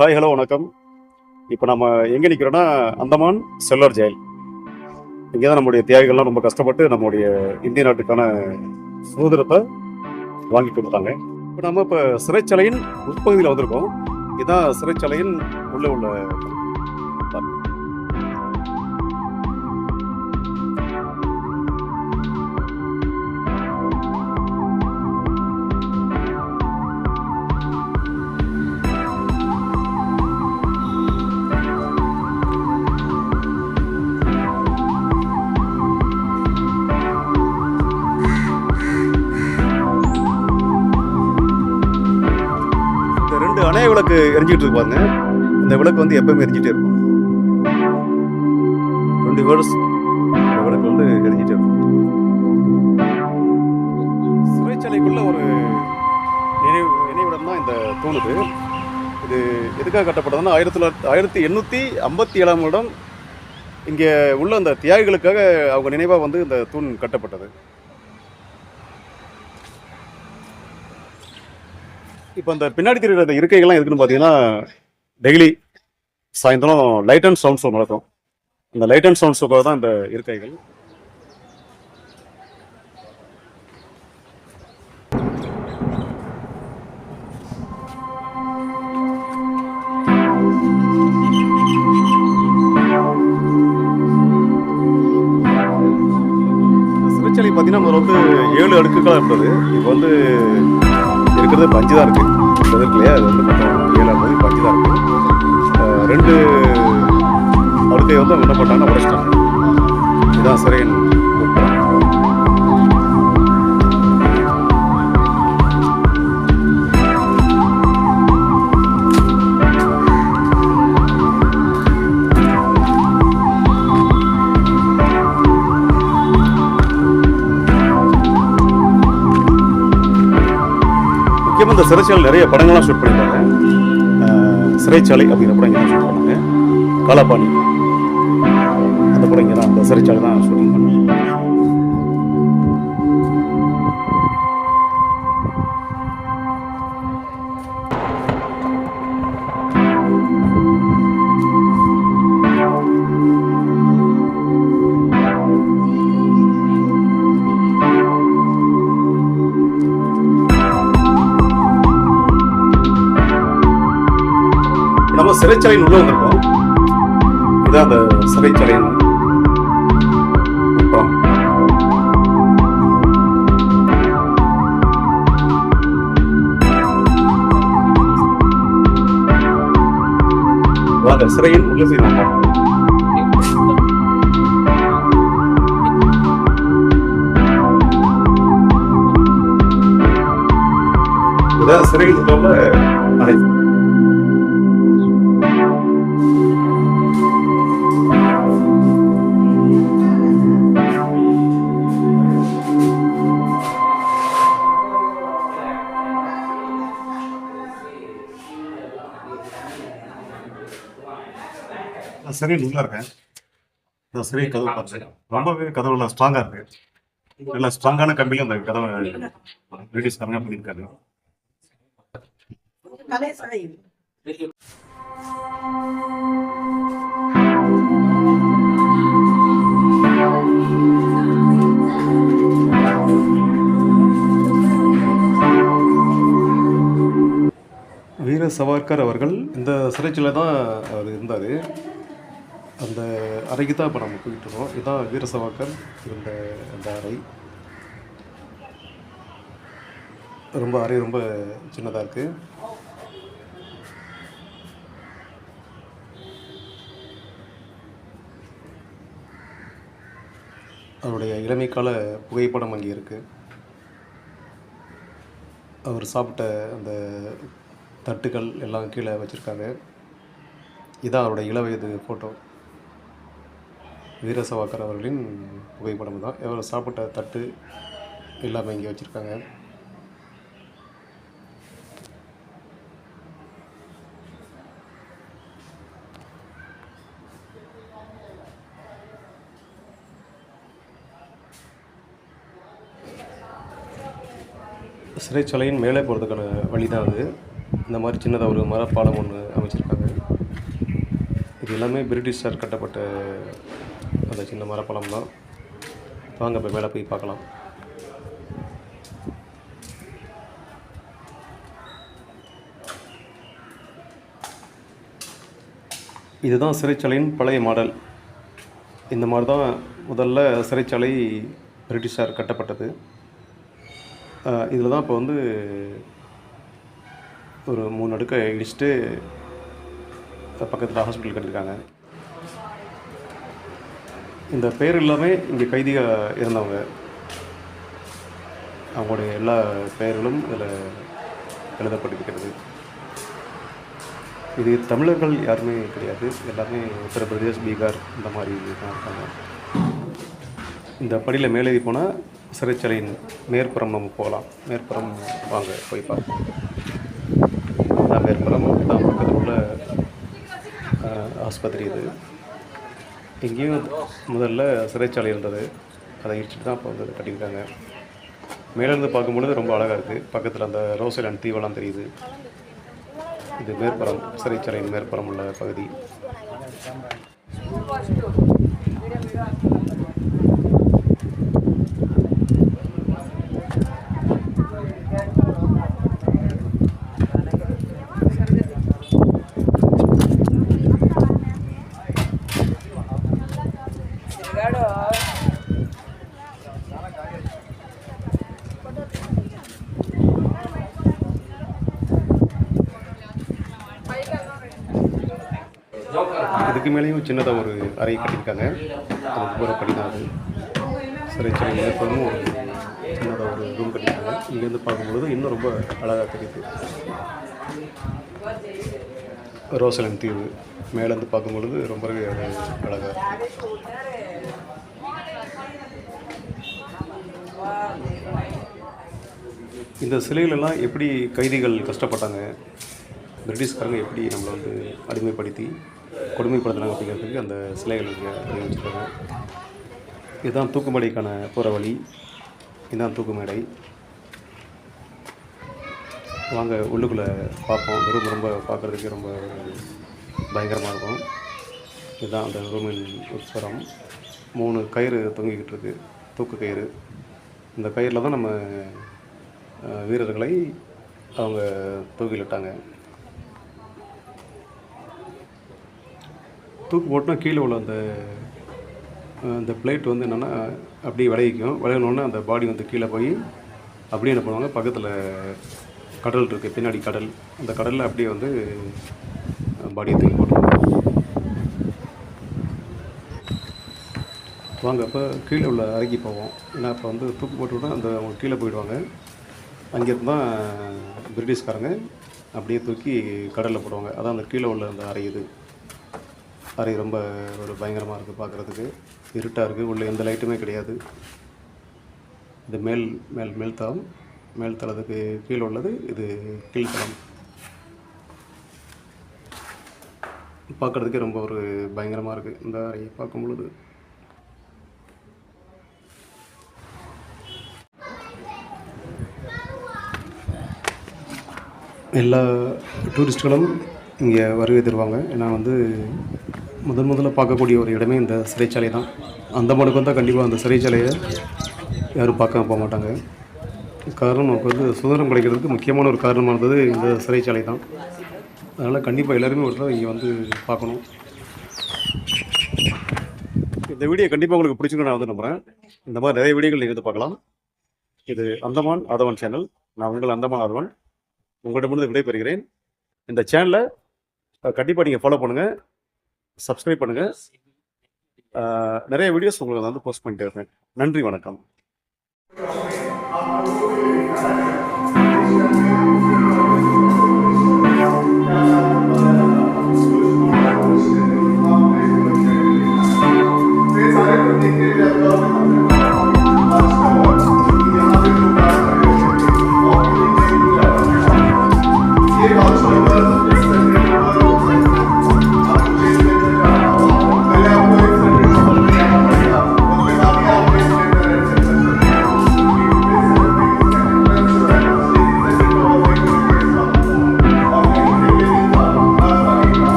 Hi, hello, வணக்கம். இப்போ நம்ம எங்கே நிற்கிறோன்னா, அந்தமான் செல்லூர் ஜெயில். இங்கே தான் நம்முடைய தியாகிகள்லாம் ரொம்ப கஷ்டப்பட்டு நம்முடைய இந்திய நாட்டுக்கான சுதந்திரத்தை வாங்கி கொடுத்தாங்க. இப்போ சிறைச்சாலையின் உட்பகுதியில் வந்திருக்கோம். இதுதான் சிறைச்சாலையின் உள்ளே உள்ள அணைய விளக்கு எரிஞ்சிட்டு இருக்கு பாருங்க. இந்த விளக்கு வந்து எப்பவுமே எரிஞ்சிட்டே இருக்கும். 2 ஹவர்ஸ் இந்த விளக்கு வந்து எரிஞ்சிட்டே இருக்கும். சிறைச்சாலைக்குள்ள ஒரு நினைவிடம் தான் இந்த தூணுது. இது எதுக்காக கட்டப்பட்டதுன்னா 1857ஆம் வருடம் இங்கே உள்ள அந்த தியாகிகளுக்காக அவங்க நினைவாக வந்து இந்த தூண் கட்டப்பட்டது. இப்போ அந்த பின்னாடி தெரிகிற அந்த இருக்கைகள்லாம் எதுக்குன்னு பார்த்தீங்கன்னா, டெய்லி சாயந்தரம் லைட் அண்ட் சவுண்ட் ஷோ நடக்கும். இந்த லைட் அண்ட் சவுண்ட் ஷோக்காக தான் இந்த இருக்கைகள். சிறைச்சாலை பார்த்தீங்கன்னா முதல்ல வந்து 7 அடுக்குகளாக இருந்தது. இப்போ வந்து இருக்கிறது 5 தான் இருக்குது. இருக்கு இல்லையா, அது வந்து மொத்தம் 7 5 தான் இருக்குது. 2 அடுக்கை வந்து அவங்க என்ன பண்ணாங்கன்னா உடைச்சிட்டாங்க. இதுதான் சிறையின் உட்புறம். முக்கியமாக இந்த சிறைச்சாலை நிறைய படங்கள்லாம் ஷூட் பண்ணியிருக்காங்க. சிறைச்சாலை அப்படிங்கிற படம் இங்கே தான் ஷூட் பண்ணாங்க. காலாபாணி அந்த படம் இங்கே தான், அந்த சிறைச்சாலை தான் ஷூட்டிங் பண்ணாங்க. நம்ம சிறைச்சாலையின் உள்ள வந்திருக்கோம். இதுதான் அந்த சிறைச்சாலையின் உட்புறம். வாங்க சிறையின் உள்ள சைடு வந்தோம். இதுதான் சிறையின் உள்ள அறை. சிறையில் உள்ள இருக்கேன். இந்த சிறை கதவு பார்த்தேன், ரொம்பவே கதவுல ஸ்ட்ராங்கா இருக்கு. நல்ல ஸ்ட்ராங்கான கம்பியில் அந்த கதவை பிரிட்டிஷ்காரங்க பண்ணியிருக்காரு. வீர சவார்கர் அவர்கள் இந்த சிறைச்சாலை தான் அவர் இருந்தார். அந்த அறைக்கு தான் இப்போ நம்ம போயிட்டு இருக்கோம். இதுதான் வீர சவார்கர் இருந்த அந்த அறை. அறை ரொம்ப சின்னதாக இருக்குது. அவருடைய இளமைக்கால புகைப்படம் அங்கே இருக்குது. அவர் சாப்பிட்ட அந்த தட்டுகள் எல்லாம் கீழே வச்சுருக்காங்க. இதான் அவருடைய இளவயது ஃபோட்டோ. வீர சவார்கர் அவர்களின் புகைப்படம் தான். அவர் சாப்பிட்ட தட்டு எல்லாமே இங்கே வச்சுருக்காங்க. சிறைச்சாலையின் மேலே போகிறதுக்கான வழி தான் அது. இந்த மாதிரி சின்னதாக ஒரு மரப்பாலம் ஒன்று அமைச்சிருக்காங்க. இது எல்லாமே பிரிட்டிஷார் கட்டப்பட்ட அந்த சின்ன மரப்பாலம் தான். வாங்க இப்போ மேலே போய் பார்க்கலாம். இதுதான் சிறைச்சாலையின் பழைய மாடல். இந்த மாதிரி தான் முதல்ல சிறைச்சாலை பிரிட்டிஷார் கட்டப்பட்டது. இதில் தான் இப்போ வந்து ஒரு 3 அடுக்கை இடிச்சுட்டு பக்கத்தில் ஹாஸ்பிட்டல் கட்டியிருக்காங்க. இந்த பேர் எல்லாமே இங்கே கைதியாக இருந்தவங்க. அவங்களுடைய எல்லா பெயர்களும் இதில் எழுதப்பட்டிருக்கிறது. இது தமிழர்கள் யாருமே கிடையாது, எல்லாமே உத்தரப்பிரதேஷ், பீகார் இந்த மாதிரி தான் இருக்காங்க. இந்த படியில் மேலே போனால் சிறைச்சாலையின் மேற்புறம் நம்ம போகலாம். மேற்புறம் வாங்க போய் பார்ப்போம். இதான் மேற்புறம், தான் பக்கத்தில் உள்ள ஆஸ்பத்திரி. இது இங்கேயும் முதல்ல சிறைச்சாலை இருந்தது, அதை இடிச்சுட்டு தான் இப்போ வந்து கட்டியிருக்காங்க. மேலேருந்து பார்க்கும்பொழுது ரொம்ப அழகாக இருக்குது. பக்கத்தில் அந்த ரோஸ் ஐலாண்ட் தீவெல்லாம் தெரியுது. இது மேற்புறம், சிறைச்சாலையின் மேற்புறம் உள்ள பகுதி. இதுக்கு மேலேயும் சின்னதாக ஒரு அறை கட்டியிருக்காங்க. அது ஒவ்வொரு படி தான். அது சிறைச்சாலை மேற்புறமும் ஒரு சின்னதாக ஒரு ரூம் கட்டியிருக்காங்க. இங்கேருந்து பார்க்கும்பொழுது இன்னும் ரொம்ப அழகாக தெரியுது. ரோஸ் ஐலாண்ட் தீவு மேலேருந்து பார்க்கும்பொழுது ரொம்பவே அழகாக இருக்குது. இந்த சிலைகளெல்லாம் எப்படி கைதிகள் கஷ்டப்பட்டாங்க, பிரிட்டிஷ்காரங்க எப்படி நம்மளை வந்து அடிமைப்படுத்தி கொடுமைப்படுத்தினாங்க அப்படிங்கிறதுக்கு அந்த சிலைகள் இங்கே வச்சுருக்காங்க. இதுதான் தூக்குமேடைக்கான போகிற வழி. இதுதான் தூக்கு மேடை. வாங்க உள்ளுக்குள்ளே பார்ப்போம். இந்த ரூம் ரொம்ப பார்க்குறதுக்கு ரொம்ப பயங்கரமாக இருக்கும். இதுதான் அந்த ரூமின் உட்புறம். 3 கயிறு தொங்கிக்கிட்டு இருக்குது, தூக்கு கயிறு. இந்த கயிறில் தான் நம்ம வீரர்களை அவங்க தூக்கிலிட்டாங்க. தூக்கு போட்டால் கீழே உள்ள அந்த பிளேட் வந்து என்னென்னா அப்படியே விளைவிக்கும். விளையணுன்னா அந்த பாடி வந்து கீழே போய் அப்படியே என்ன பண்ணுவாங்க, பக்கத்தில் கடல் இருக்குது, பின்னாடி கடல். அந்த கடலில் அப்படியே வந்து பாடியை தூக்கி போட்டுருவாங்க. வாங்க இப்போ கீழே உள்ள அறைக்கு போவோம். ஏன்னா இப்போ வந்து தூக்கு போட்டுவிட்டா அவங்க கீழே போயிடுவாங்க. அங்கேருந்து தான் பிரிட்டிஷ்காரங்க அப்படியே தூக்கி கடலில் போடுவாங்க. அதான் அந்த கீழே உள்ள அந்த அறை. இது அறை ரொம்ப ஒரு பயங்கரமாக இருக்குது பார்க்குறதுக்கு. இருட்டாக இருக்குது, உள்ளே எந்த லைட்டுமே கிடையாது. இது மேல்தளம். மேல்தளத்துக்கு கீழே உள்ளது இது கீழ்த்தளம். பார்க்குறதுக்கே ரொம்ப ஒரு பயங்கரமாக இருக்குது இந்த அறையை பார்க்கும் பொழுது. எல்லா டூரிஸ்ட்களும் இங்கே வருகை தருவாங்க. ஏன்னா வந்து முதல்ல பார்க்கக்கூடிய ஒரு இடமே இந்த சிறைச்சாலை தான். அந்தமானுக்கு வந்தால் கண்டிப்பாக அந்த சிறைச்சாலையை யாரும் பார்க்க போக மாட்டாங்க. காரணம் நமக்கு வந்து சுதந்திரம் கிடைக்கிறதுக்கு முக்கியமான ஒரு காரணமாக இருந்தது இந்த சிறைச்சாலை தான். அதனால் கண்டிப்பாக எல்லாருமே ஒரு தடவை இங்கே வந்து பார்க்கணும். இந்த வீடியோ கண்டிப்பாக உங்களுக்கு பிடிச்சிருக்குன்னு நான் வந்து நம்புகிறேன். இந்த மாதிரி நிறைய வீடியோகள் நீங்கள் வந்து பார்க்கலாம். இது அந்தமான் ஆதவன் சேனல். நான் உங்கள் அந்தமான் ஆதவன் உங்களிடமிருந்து விடைபெறுகிறேன். இந்த சேனலை கண்டிப்பாக நீங்கள் ஃபாலோ பண்ணுங்கள், சப்ஸ்கிரைப் பண்ணுங்கள். நிறைய வீடியோஸ் உங்களுக்கு வந்து போஸ்ட் பண்ணிட்டு இருக்கேன். நன்றி, வணக்கம்.